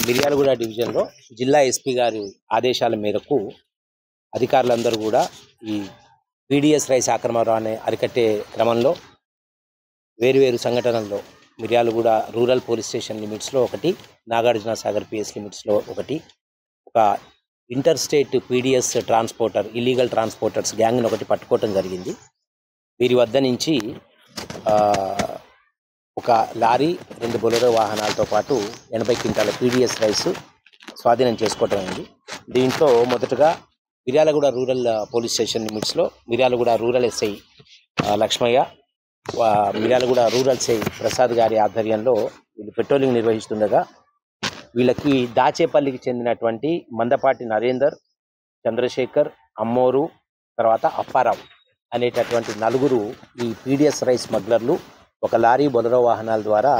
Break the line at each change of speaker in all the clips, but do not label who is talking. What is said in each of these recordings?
మిర్యాలగూడ డివిజన్లో జిల్లా ఎస్పీ గారి ఆదేశాల మేరకు అధికారులందరూ కూడా ఈ పీడిఎస్ రైస్ ఆక్రమణాన్ని అరికట్టే క్రమంలో వేరువేరు సంఘటనల్లో మిర్యాలగూడ రూరల్ పోలీస్ స్టేషన్ లిమిట్స్లో ఒకటి, నాగార్జున సాగర్ పిఎస్ లిమిట్స్లో ఒకటి, ఒక inter state PDS transporter illegal transporters గ్యాంగ్ని ఒకటి పట్టుకోవటం జరిగింది. వీరి వద్ద నుంచి ఒక లారీ, 2 బొలెరో వాహనాలతో పాటు 80 క్వింటాల పీడిఎస్ రైస్ స్వాధీనం చేసుకోవటం అయింది. దీంట్లో మొదటగా మిర్యాలగూడ రూరల్ పోలీస్ స్టేషన్ లిమిట్స్లో Miryalaguda rural SI Lakshmaiah, Miryalaguda rural SI Prasad గారి ఆధ్వర్యంలో వీళ్ళు పెట్రోలింగ్ నిర్వహిస్తుండగా వీళ్ళకి దాచేపల్లికి చెందినటువంటి మందపాటి నరేందర్, చంద్రశేఖర్, అమ్మోరు, తర్వాత అప్పారావు అనేటటువంటి 4 ఈ పీడిఎస్ రైస్ స్మగ్లర్లు ఒక లారీ, బొలెరో వాహనాల ద్వారా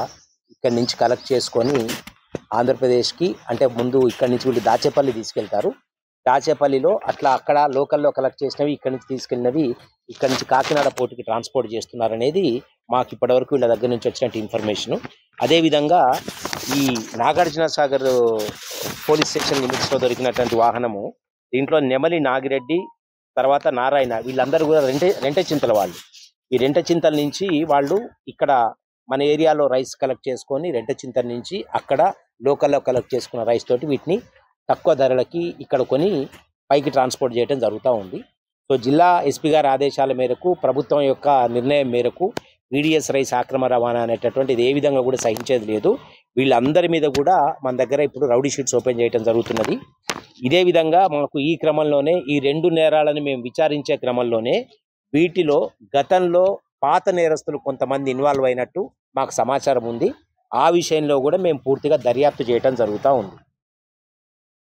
ఇక్కడి నుంచి కలెక్ట్ చేసుకొని ఆంధ్రప్రదేశ్కి, అంటే ముందు ఇక్కడి నుంచి వీళ్ళు దాచేపల్లి తీసుకెళ్తారు. దాచేపల్లిలో అక్కడ లోకల్లో కలెక్ట్ చేసినవి ఇక్కడి నుంచి తీసుకెళ్ళినవి ఇక్కడి నుంచి కాకినాడ పోర్టుకి ట్రాన్స్పోర్ట్ చేస్తున్నారనేది మాకు ఇప్పటివరకు వీళ్ళ దగ్గర నుంచి వచ్చినట్టు ఇన్ఫర్మేషను. అదేవిధంగా ఈ నాగార్జున సాగర్ పోలీస్ స్టేషన్ లిమిట్స్లో దొరికినటువంటి వాహనము, దీంట్లో నెమలి నాగిరెడ్డి, తర్వాత నారాయణ, వీళ్ళందరూ కూడా రెంటే చింతల వాళ్ళు. ఈ రెంట చింతల నుంచి వాళ్ళు ఇక్కడ మన ఏరియాలో రైస్ కలెక్ట్ చేసుకొని రెంట చింతల నుంచి అక్కడ లోకల్లో కలెక్ట్ చేసుకున్న రైస్ తోటి వీటిని తక్కువ ధరలకి ఇక్కడ కొని పైకి ట్రాన్స్పోర్ట్ చేయడం జరుగుతూ ఉంది. సో జిల్లా ఎస్పీ గారి ఆదేశాల మేరకు, ప్రభుత్వం యొక్క నిర్ణయం మేరకు పీడిఎస్ రైస్ ఆక్రమణ రవాణా అనేటటువంటిది ఏ విధంగా కూడా సహించేది లేదు. వీళ్ళందరి మీద కూడా మన దగ్గర ఇప్పుడు రౌడీ షీట్స్ ఓపెన్ చేయడం జరుగుతున్నది. ఇదే విధంగా మాకు ఈ క్రమంలోనే ఈ 2 నేరాలను మేము విచారించే క్రమంలోనే వీటిలో గతంలో పాత నేరస్తులు కొంతమంది ఇన్వాల్వ్ అయినట్టు మాకు సమాచారం ఉంది. ఆ విషయంలో కూడా మేము పూర్తిగా దర్యాప్తు చేయడం జరుగుతూ ఉంది.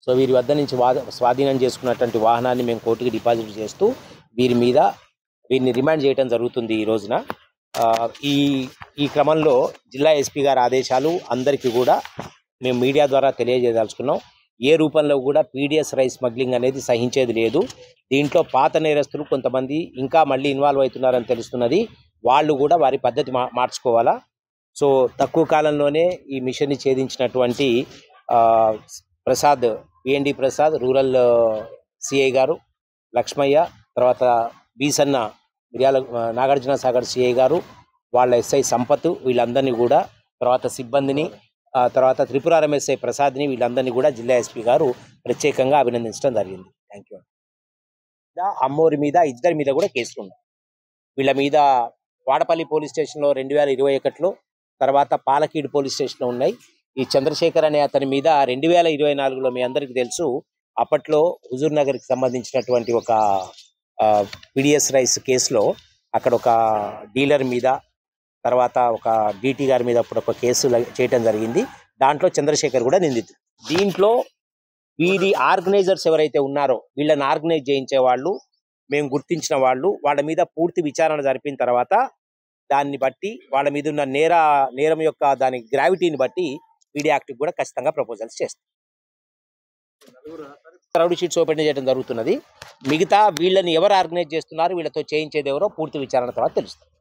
సో వీరి వద్ద నుంచి స్వాధీనం చేసుకున్నటువంటి వాహనాన్ని మేము కోర్టుకి డిపాజిట్ చేస్తూ వీరిని రిమాండ్ చేయడం జరుగుతుంది ఈ రోజున. ఈ క్రమంలో జిల్లా ఎస్పీ గారి ఆదేశాలు అందరికీ కూడా మేము మీడియా ద్వారా తెలియజేయదలుచుకున్నాం. ఏ రూపంలో కూడా పీడిఎస్ రైస్ స్మగ్లింగ్ అనేది సహించేది లేదు. దీంట్లో పాత నేరస్తులు కొంతమంది ఇంకా మళ్ళీ ఇన్వాల్వ్ అవుతున్నారని తెలుస్తున్నది. వాళ్ళు కూడా వారి పద్ధతి మార్చుకోవాలా. సో తక్కువ కాలంలోనే ఈ మిషన్ని ఛేదించినటువంటి పిఎన్డి ప్రసాద్, రూరల్ సిఐ గారు లక్ష్మయ్య, తర్వాత బీసన్న నాగార్జున సాగర్ సిఐ గారు, వాళ్ళ ఎస్ఐ సంపత్, వీళ్ళందరినీ కూడా, తర్వాత సిబ్బందిని, తర్వాత త్రిపురారం ఎస్ఐ ప్రసాద్ని, వీళ్ళందరినీ కూడా జిల్లా ఎస్పీ గారు ప్రత్యేకంగా అభినందించడం జరిగింది. Thank you. అమ్మోరి మీద, ఇద్దరి మీద కూడా కేసులు ఉన్నాయి. వీళ్ళ మీద వాడపల్లి పోలీస్ స్టేషన్లో 2021లో, తర్వాత పాలకీడు పోలీస్ స్టేషన్లో ఉన్నాయి. ఈ చంద్రశేఖర్ అనే అతని మీద 2024లో మీ అందరికీ తెలుసు, అప్పట్లో హుజూర్ నగర్కి సంబంధించినటువంటి ఒక పీడిఎస్ రైస్ కేసులో అక్కడ ఒక డీలర్ మీద, తర్వాత ఒక డీటీ గారి మీద అప్పుడు ఒక కేసు చేయటం జరిగింది. దాంట్లో చంద్రశేఖర్ కూడా నిందితుడు. దీంట్లో వీరి ఆర్గనైజర్స్ ఎవరైతే ఉన్నారో వీళ్ళని ఆర్గనైజ్ చేయించే వాళ్ళు, మేము గుర్తించిన వాళ్ళు, వాళ్ళ మీద పూర్తి విచారణ జరిపిన తర్వాత దాన్ని బట్టి వాళ్ళ మీద ఉన్న నేరం యొక్క దాని గ్రావిటీని బట్టి పీడీ యాక్ట్కి కూడా ఖచ్చితంగా ప్రపోజల్స్ చేస్తాం. రౌడీ షీట్స్ ఓపెన్ చేయడం జరుగుతున్నది. మిగతా వీళ్ళని ఎవరు ఆర్గనైజ్ చేస్తున్నారు, వీళ్ళతో చేయించేది ఎవరో పూర్తి విచారణ తర్వాత తెలుస్తుంది.